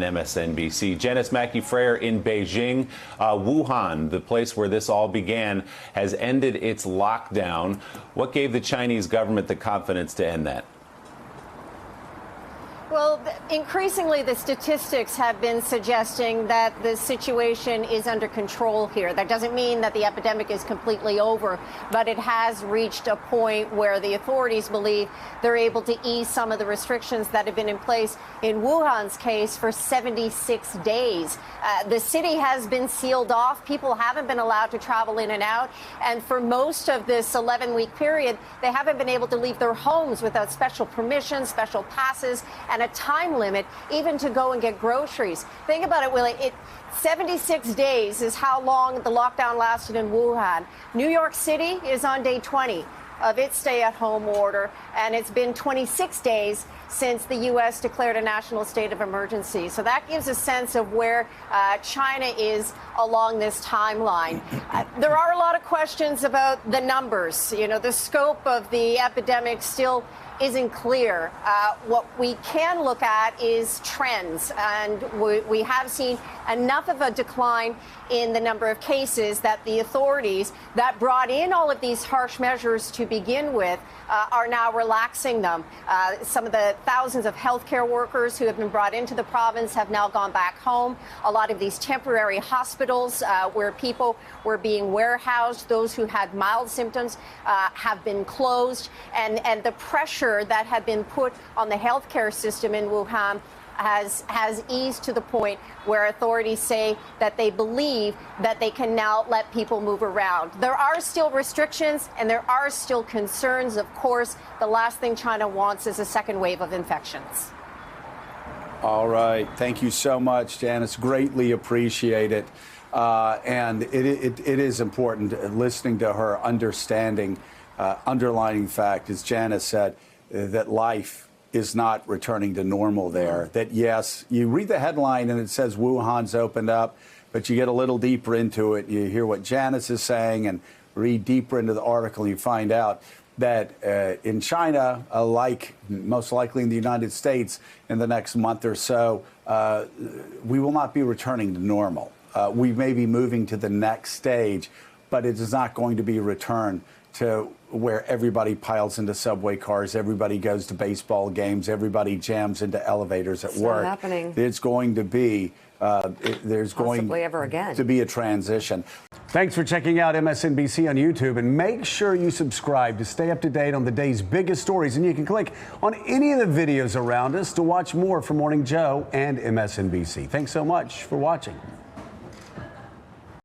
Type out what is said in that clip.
MSNBC. Janis, Mackey, Frayer in Beijing. Wuhan, the place where this all began, has ended its lockdown. What gave the Chinese government the confidence to end that? Well, increasingly, the statistics have been suggesting that the situation is under control here. That doesn't mean that the epidemic is completely over, but it has reached a point where the authorities believe they're able to ease some of the restrictions that have been in place in Wuhan's case for 76 days. The city has been sealed off. People haven't been allowed to travel in and out. And for most of this 11-week period, they haven't been able to leave their homes without special permissions, special passes, and a time limit, even to go and get groceries. Think about it, Willie. 76 days is how long the lockdown lasted in Wuhan. New York City is on day 20 of its stay-at-home order, and it's been 26 days since the U.S. declared a national state of emergency. So that gives a sense of where China is along this timeline. There are a lot of questions about the numbers. You know, the scope of the epidemic still isn't clear. What we can look at is trends, and we have seen enough of a decline in the number of cases that the authorities that brought in all of these harsh measures to begin with are now relaxing them. Some of the thousands of healthcare workers who have been brought into the province have now gone back home. A lot of these temporary hospitals where people were being warehoused, those who had mild symptoms, have been closed, and the pressure that had been put on the healthcare system in Wuhan has eased to the point where authorities say that they believe that they can now let people move around. There are still restrictions and there are still concerns. Of course, the last thing China wants is a second wave of infections. All right. Thank you so much, Janis. Greatly appreciate it. And it is important listening to her understanding, underlining fact, as Janis said, that life is not returning to normal there. That, yes, you read the headline and it says Wuhan's opened up, but you get a little deeper into it. You hear what Janis is saying and read deeper into the article, and you find out that in China, like most likely in the United States, in the next month or so, we will not be returning to normal. We may be moving to the next stage, but it is not going to be a return to where everybody piles into subway cars, everybody goes to baseball games, everybody jams into elevators at work. Not happening. It's going to be, there's possibly going ever again to be a transition. Thanks for checking out MSNBC on YouTube, and make sure you subscribe to stay up to date on the day's biggest stories. And you can click on any of the videos around us to watch more from Morning Joe and MSNBC. Thanks so much for watching.